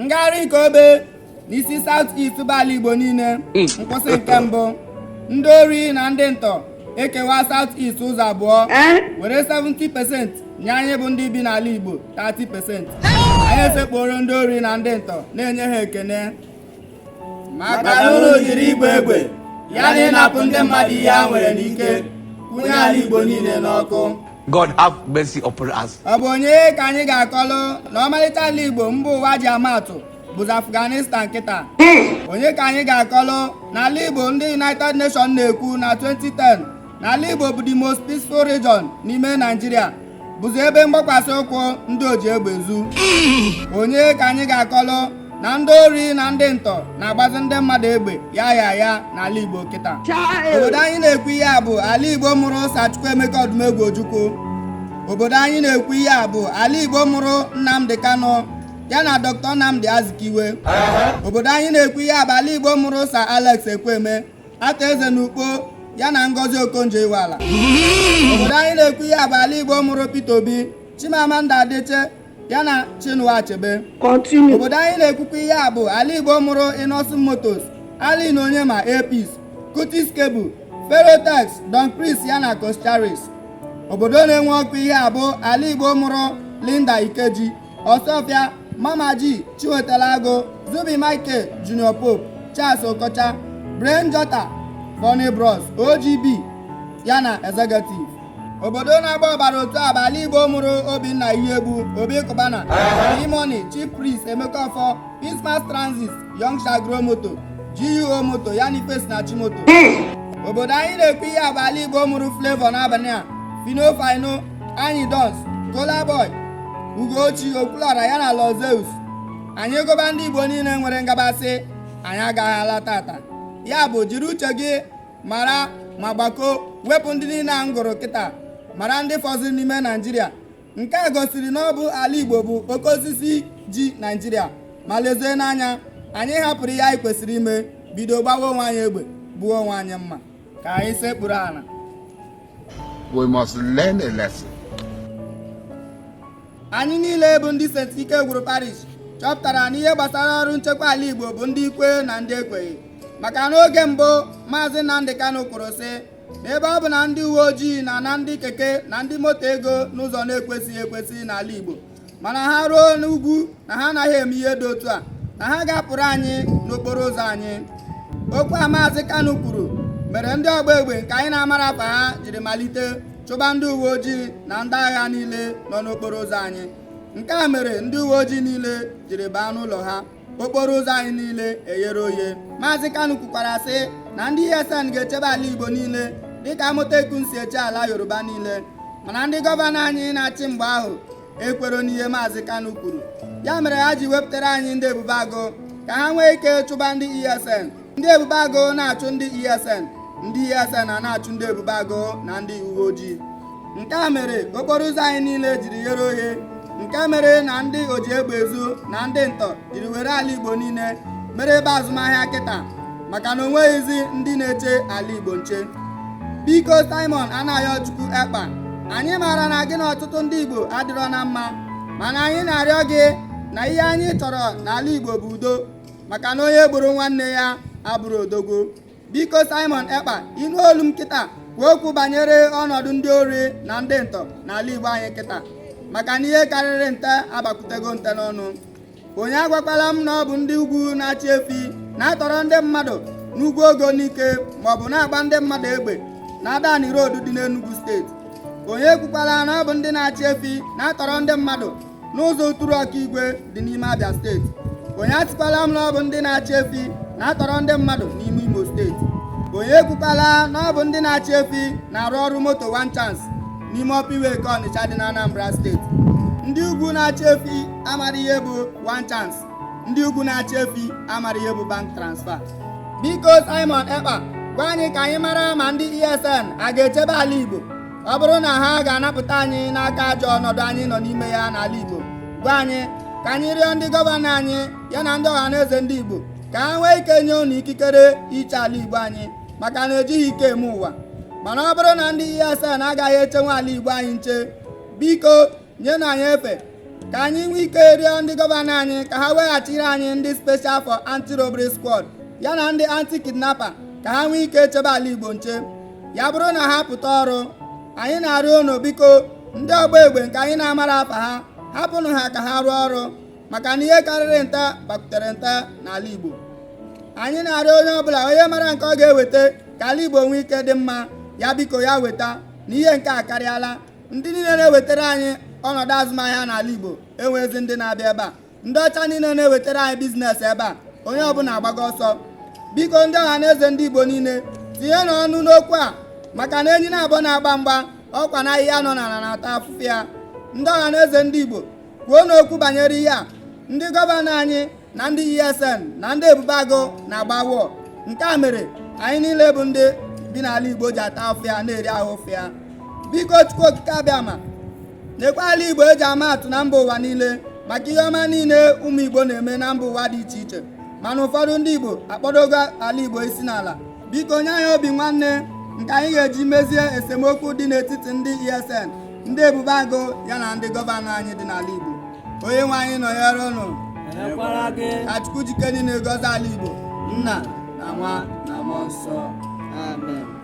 ngagharị nke obe n'isi South East bụ ala Igbo niile. Nkwụsị nke mbụ, ndị ori na ndị ntọ ekewa South East ụzọ abụọ were 70% nye anyị bụ ndị bi n'ala Igbo 30%. Anyị esekporo ndị ori na ndị ntọ na-enye ha ekene maka na unu jiri igwe egbe ya na ịnapụ ndị mmadụ ihe ha nwere n'ike kwụnye ala Igbo niile n'ọkụ. God have mercy upon us. Ọ bụ onye ka anyị ga-akọlụ na ọmalịcha ala Igbo mba ụwa ji amatụ bụzi Afghanistan kịta? Onye ka anyị ga-akọlụ na ala Igbo ndị United Nations na-ekwu na 2010 na ala Igbo bụ the most peaceful region n'ime Nigeria, bụzi ebe mgbakwasị ụkwụ ndị oji egbe zu? Onye ka anyị ga-akọlụ na ndị ori na ndị ntọ na-agbazi ndị mmadụ egbe ya n'ala Igbo kịta? Obodo anyị na-ekwu ihe a bụ ala Igbo mụrụ Sachukwuemeka Odumegwu Ojukwu. Obodo anyị na-ekwu ihe a bụ ala Igbo mụrụ Nnamdi Kanu ya na Dr. Nnamdi Azikiwe. Obodo anyị na-ekwu ihe a bụ ala Igbo mụrụ Sir Alex Ekweme, Ata Eze N'Ukpo ya na Ngozi Okonjo-Iweala. Obodo anyị na-ekwu ihe a bụ ala Igbo mụrụ Peter Obi, Chimamanda Adichie ya na Chinua Achebe. Obodo anyị na-ekwukwa ihe a bụ ala Igbo mụrụ Innocent Motors, Ali na Onyema Apis, Cutis Cable, Ferrotex, Don Chris ya na Coscharis. Obodo na-enwe ọkụ ihe a bụ ala Igbo mụrụ Linda Ikeji, Ọsọfịa, Mama G, Chiwetelago, Zubi Michael, Junior Pope, Charles Okocha, Brain Jota, Bonny Bros, OGB ya na Executive. Obodo na-agba ọbara otu a bụ ala Igbo mụrụ Obinna Ihegbu, Obi Kubana, Imoni, Chief Priest Emeka Ọfọ, Pismas Transit, Young Shagro Moto, GUO Moto ya na Ifes na Chimoto. Obodo anyị na-ekwu ihe a bụ ala Igbo mụrụ Flavor n'abalị a, Fino Fino, Anyị Dons, Kola Boy, Ugochi Okwulara ya na Lozeus. Anyị gụba ndị Igbo niile nwere ngabasị, anyị agaghị ala tata. Ya bụ jiri uche gị mara ma gbakọ wepụ ndị niile a ngụrụ kịta, mara ndị fọziri n'ime Naijiria. Nke a gosiri na ọ bụ ala Igbo bụ oke osisi ji Naijiria. Ma lezie n'anya, anyị hapụrụ ihe anyị kwesịrị ime, bido gbawa onwe anyị egbe, gbuo onwe anyị mma. Ka anyị sekpuru ala. We must learn a lesson. Anyị niile bụ ndị St. Ikegwuru Parish chọpụtara na ihe gbasara ọrụ nchekwa ala Igbo bụ ndị ikwe na ndị ekweghị. Maka n'oge mbụ Maazị Nnamdi Kanu kwuru sị na ebe ọ bụ na ndị uwe ojii na ndị keke na ndị moto ego n'ụzọ na-ekwesịghị ekwesị n'ala Igbo, mana ha ruo n'ugwu na ha anaghị eme ihe dị otu a, na ha ga-apụrụ anyị n'okporo ụzọ anyị. Okwu a Maazị Kanu kwuru mere ndị ọgba egbe nke anyị na-amara afa ha jiri malite chụba ndị uwe ojii na ndị agha niile nọ n'okporo ụzọ anyị. Nke a mere ndị uwe ojii niile jiri baa n'ụlọ ha, okporo ụzọ anyị niile eghere oghe. Maazị Kanu kwukwara sị na ndị ESN ga-echebe ala Igbo niile dịka Amotekun si eche ala Yoruba niile, mana ndị gọvanọ anyị na-achị mgbe ahụ ekwero n'ihe Maazị Kanu kwuru. Ya mere ha ji wepụtara anyị ndị ebube agụ ka ha nwee ike chụba ndị ESN. Ndị ebube agụ na-achụ ndị ESN, ndị ESN na-achụ ndị ebube agụ na ndị uwe ojii. Nke a mere okporo ụzọ anyị niile jiri ghere oghe. Nke mere na ndị oji egbe ezu na ndị ntọ jiri were ala Igbo niile mere ebe azụmahịa kịta, maka na onweghịzi ndị na-eche ala Igbo nche. Biko Simon Anayochukwu Ekpa, anyị maara na gị na ọtụtụ ndị Igbo adịrọ na mma, mana anyị na-arịọ gị na ihe anyị chọrọ n'ala Igbo bụ udo, maka na onye gburu nwanne ya abụrụ odogwu. Biko Simon Ekpa, ịnụ olu m kịta kwuo okwu banyere ọnọdụ ndị ori na ndị ntọ n'ala Igbo anyị kịta, maka na ihe karịrị nte abakwutego nte n'ọnụ. Onye agwakwala m na ọ bụ ndị ugwu na-achị efi na-atọrọ ndị mmadụ n'ugwu Ogonike maọbụ na-agba ndị mmadụ egbe na Adani Road dị n'Enugu steeti. Onye ekwukwala na ọ bụ ndị na-achị efi na-atọrọ ndị mmadụ n'ụzọ Uturu Ọkaigwe dị n'ime Abia steeti. Onye atịkwala m na ọ bụ ndị na-achị efi na-atọrọ ndị mmadụ n'ime Imo steeti. Onye ekwukwala na ọ bụ ndị na-achị efi na-arụ ọrụ moto one chance n'ime Ọpiweke Ọnịcha dị na Anambra steeti. Ndị ugwu na-achị efi amara ihe bụ one chance, ndị ugwu na-achị efi amara ihe bụ bank transfer. Biko Simon Ekpa, gwa anyị ka anyị mara ma ndị ESN a ga-echebe ala Igbo ọ bụrụ na ha ga-anapụta anyị n'aka ajọ ọnọdụ anyị nọ n'ime ya n'ala Igbo. Gwa anyị ka anyị rịọ ndị gọvanọ anyị ya na ndị ọhaneze ndị Igbo ka ha nwee ike nye unu ikikere iche ala Igbo anyị, maka na ejighị ike eme ụwa. Mana ọ bụrụ na ndị ESN agaghị echenwe ala Igbo anyị nche, biko nye na anyị efe ka anyị nwee ike rịọ ndị gọvanọ anyị ka ha weghachiri anyị ndị Special for Anti-Robbery Squad ya na ndị anti-kidnapper ka ha nwee ike chebe ala Igbo nche. Ya bụrụ na ha pụta ọrụ, anyị na-arịọ unu biko ndị ọgba egbe nke anyị na-amara afa ha, hapụnụ ha ka ha rụọ ọrụ, maka na ihe karịrị nta gbakwutere nta n'ala Igbo. Anyị na-arịọ onye ọbụla onye mara nke ọ ga-eweta ka ala Igbo nwee ike dị mma, ya biko ya weta, na ihe nke a karịala. Ndị niile na-ewetara anyị ọnọdụ azụmahịa n'ala Igbo enwezi ndị na-abịa ebe a. Ndị ọcha niile na-ewetara anyị biznes ebe a, onye ọbụla agbago ọsọ. Biko ndị ọha na eze ndị Igbo niile tinye n'ọnụ n'okwu a, maka na enyi na-abụọ na-agba mgba ọkwa na ahịhịa nọ n'ala na-ata afụfụ ya. Ndị ọha na eze ndị Igbo kwuo n'okwu banyere ihe a. Ndị gọvanọ anyị na ndị ESN na ndị ebube agụ na-agba wọọ. Nke a mere anyị niile bụ ndị bi n'ala Igbo ji ata afụ ya na-eri ahụ ụfụ ya. Biko Chukwu okike abịa ma nyekwa ala Igbo eji ama atụ na mba ụwa niile maka ihe ọma niile ụmụ Igbo na-eme na mba ụwa dị iche iche, mana ụfọdụ ndị Igbo akpọdogo ala Igbo isi n'ala. Biko nye anyị obi nwanne nke anyị ga-eji mezie esemokwu dị n'etiti ndị ESN, ndị ebube agụ ya na ndị gọvanọ anyị dị n'ala Igbo. Onye nwe anyị nọnyere unu, ka Chukwu jike niile gọzie ala Igbo, Nna na Nwa na Mmụọ Nsọ. Amen.